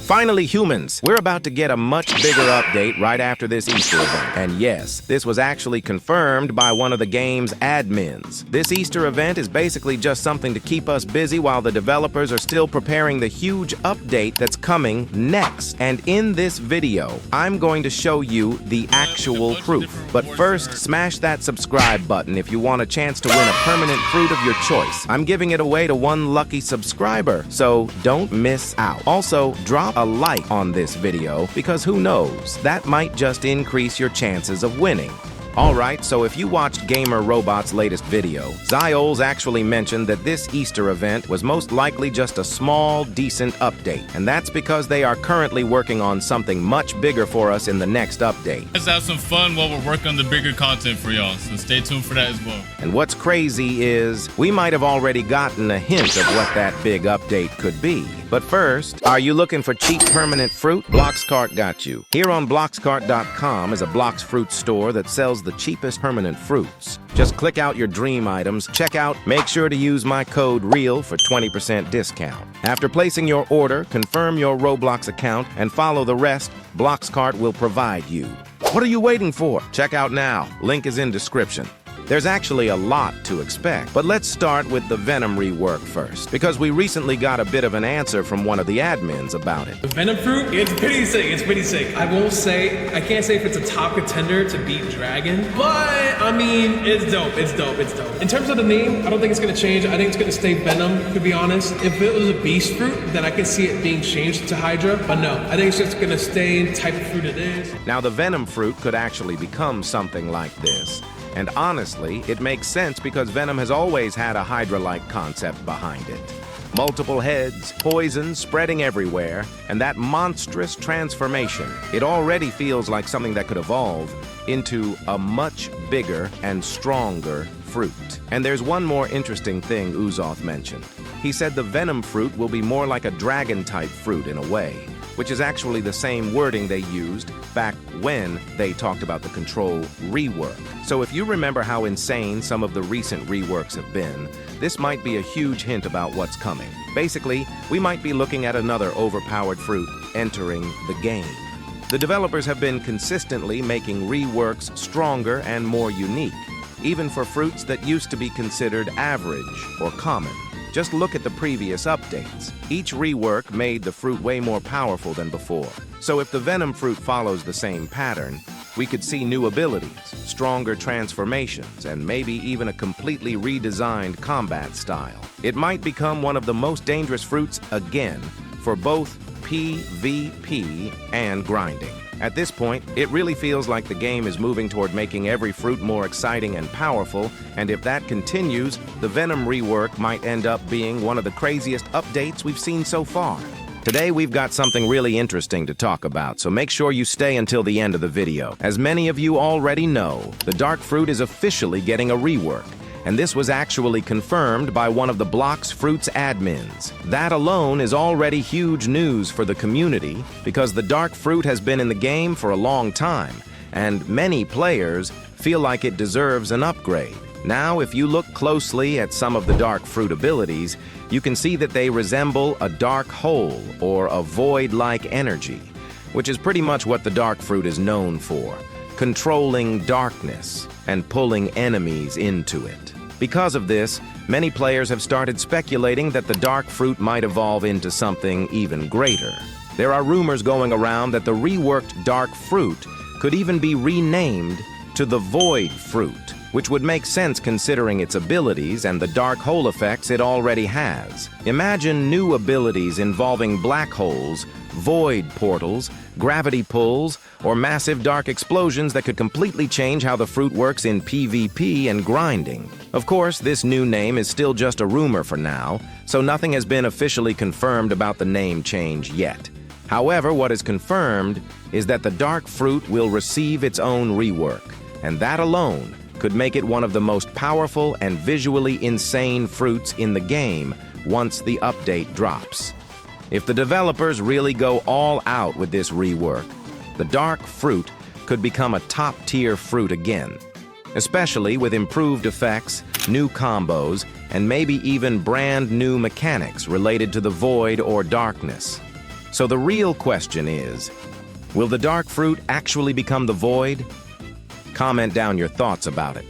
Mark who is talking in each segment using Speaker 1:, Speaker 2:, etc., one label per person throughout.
Speaker 1: Finally, humans, we're about to get a much bigger update right after this Easter event. And yes, this was actually confirmed by one of the game's admins. This Easter event is basically just something to keep us busy while the developers are still preparing the huge update that's coming next. And in this video, I'm going to show you the actual proof. But first, smash that subscribe button if you want a chance to win a permanent fruit of your choice. I'm giving it away to one lucky subscriber, so don't miss out. Also, drop a like on this video because who knows, that might just increase your chances of winning. Alright, so if you watched Gamer Robot's latest video, Zioles actually mentioned that this Easter event was most likely just a small, decent update. And that's because they are currently working on something much bigger for us in the next update.
Speaker 2: Let's have some fun while we're working on the bigger content for y'all, so stay tuned for that as well.
Speaker 1: And what's crazy is, we might have already gotten a hint of what that big update could be. But first, are you looking for cheap permanent fruit? Bloxcart got you. Here on Bloxcart.com is a Blox fruit store that sells the cheapest permanent fruits. Just click out your dream items, check out, make sure to use my code REAL for 20% discount. After placing your order, confirm your Roblox account and follow the rest Bloxcart will provide you. What are you waiting for? Check out now. Link is in description. There's actually a lot to expect, but let's start with the Venom Rework first, because we recently got a bit of an answer from one of the admins about it.
Speaker 3: The Venom fruit, it's pretty sick, I can't say if it's a top contender to beat Dragon, but I mean, it's dope. In terms of the name, I don't think it's gonna change. I think it's gonna stay Venom, to be honest. If it was a beast fruit, then I could see it being changed to Hydra, but no, I think it's just gonna stay the type of fruit it is.
Speaker 1: Now, the Venom fruit could actually become something like this. And honestly, it makes sense because Venom has always had a Hydra-like concept behind it. Multiple heads, poison spreading everywhere, and that monstrous transformation. It already feels like something that could evolve into a much bigger and stronger fruit. And there's one more interesting thing Uzoth mentioned. He said the Venom fruit will be more like a dragon-type fruit in a way, which is actually the same wording they used back when they talked about the Control rework. So if you remember how insane some of the recent reworks have been, this might be a huge hint about what's coming. Basically, we might be looking at another overpowered fruit entering the game. The developers have been consistently making reworks stronger and more unique, even for fruits that used to be considered average or common. Just look at the previous updates. Each rework made the fruit way more powerful than before. So if the Venom fruit follows the same pattern, we could see new abilities, stronger transformations, and maybe even a completely redesigned combat style. It might become one of the most dangerous fruits again for both PvP and grinding. At this point, it really feels like the game is moving toward making every fruit more exciting and powerful, and if that continues, the Venom rework might end up being one of the craziest updates we've seen so far. Today, we've got something really interesting to talk about, so make sure you stay until the end of the video. As many of you already know, the dark fruit is officially getting a rework. And this was actually confirmed by one of the Blox Fruit's admins. That alone is already huge news for the community because the dark fruit has been in the game for a long time, and many players feel like it deserves an upgrade. Now, if you look closely at some of the dark fruit abilities, you can see that they resemble a dark hole or a void-like energy, which is pretty much what the dark fruit is known for, controlling darkness and pulling enemies into it. Because of this, many players have started speculating that the dark fruit might evolve into something even greater. There are rumors going around that the reworked dark fruit could even be renamed to the void fruit, which would make sense considering its abilities and the dark hole effects it already has. Imagine new abilities involving black holes, void portals, gravity pulls, or massive dark explosions that could completely change how the fruit works in PvP and grinding. Of course, this new name is still just a rumor for now, so nothing has been officially confirmed about the name change yet. However, what is confirmed is that the dark fruit will receive its own rework, and that alone could make it one of the most powerful and visually insane fruits in the game once the update drops. If the developers really go all out with this rework, the dark fruit could become a top-tier fruit again, especially with improved effects, new combos, and maybe even brand new mechanics related to the void or darkness. So the real question is, will the dark fruit actually become the void? Comment down your thoughts about it.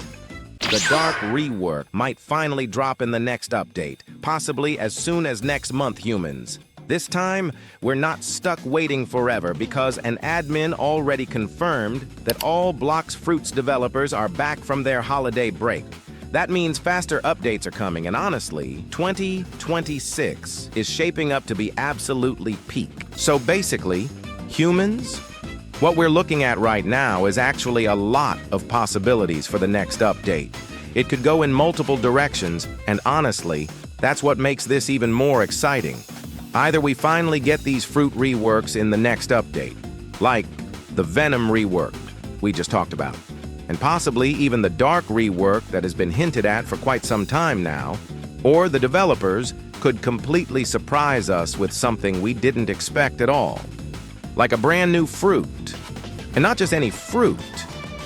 Speaker 1: The Dark Rework might finally drop in the next update, possibly as soon as next month, humans. This time, we're not stuck waiting forever because an admin already confirmed that all Blox Fruits developers are back from their holiday break. That means faster updates are coming, and honestly, 2026 is shaping up to be absolutely peak. So basically, humans, what we're looking at right now is actually a lot of possibilities for the next update. It could go in multiple directions, and honestly, that's what makes this even more exciting. Either we finally get these fruit reworks in the next update, like the Venom Rework we just talked about, and possibly even the Dark Rework that has been hinted at for quite some time now, or the developers could completely surprise us with something we didn't expect at all. Like a brand new fruit. And not just any fruit,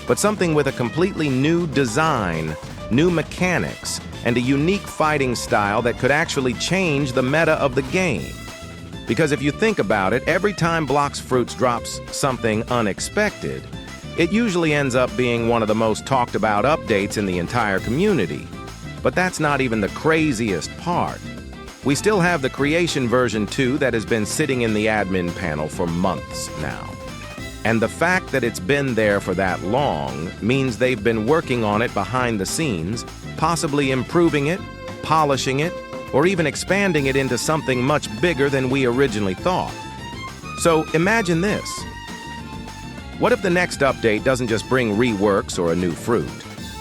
Speaker 1: but something with a completely new design, new mechanics, and a unique fighting style that could actually change the meta of the game. Because if you think about it, every time Blox Fruits drops something unexpected, it usually ends up being one of the most talked about updates in the entire community. But that's not even the craziest part. We still have the Creation version 2 that has been sitting in the admin panel for months now. And the fact that it's been there for that long means they've been working on it behind the scenes, possibly improving it, polishing it, or even expanding it into something much bigger than we originally thought. So imagine this. What if the next update doesn't just bring reworks or a new fruit,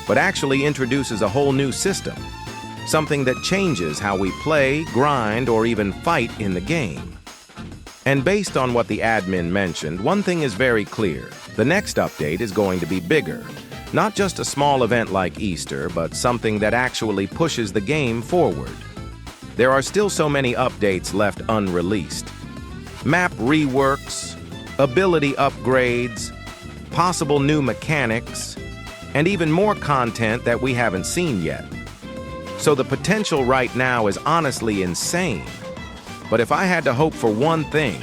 Speaker 1: but actually introduces a whole new system? Something that changes how we play, grind, or even fight in the game. And based on what the admin mentioned, one thing is very clear. The next update is going to be bigger. Not just a small event like Easter, but something that actually pushes the game forward. There are still so many updates left unreleased. Map reworks, ability upgrades, possible new mechanics, and even more content that we haven't seen yet. So the potential right now is honestly insane. But if I had to hope for one thing,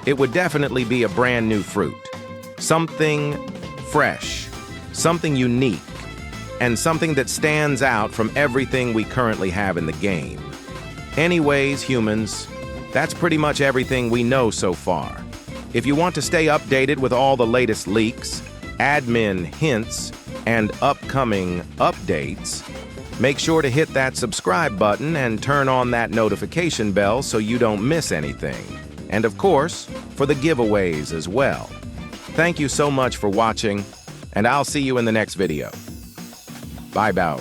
Speaker 1: it would definitely be a brand new fruit. Something fresh, something unique, and something that stands out from everything we currently have in the game. Anyways, humans, that's pretty much everything we know so far. If you want to stay updated with all the latest leaks, admin hints, and upcoming updates, make sure to hit that subscribe button and turn on that notification bell so you don't miss anything. And of course, for the giveaways as well. Thank you so much for watching, and I'll see you in the next video. Bye, bow.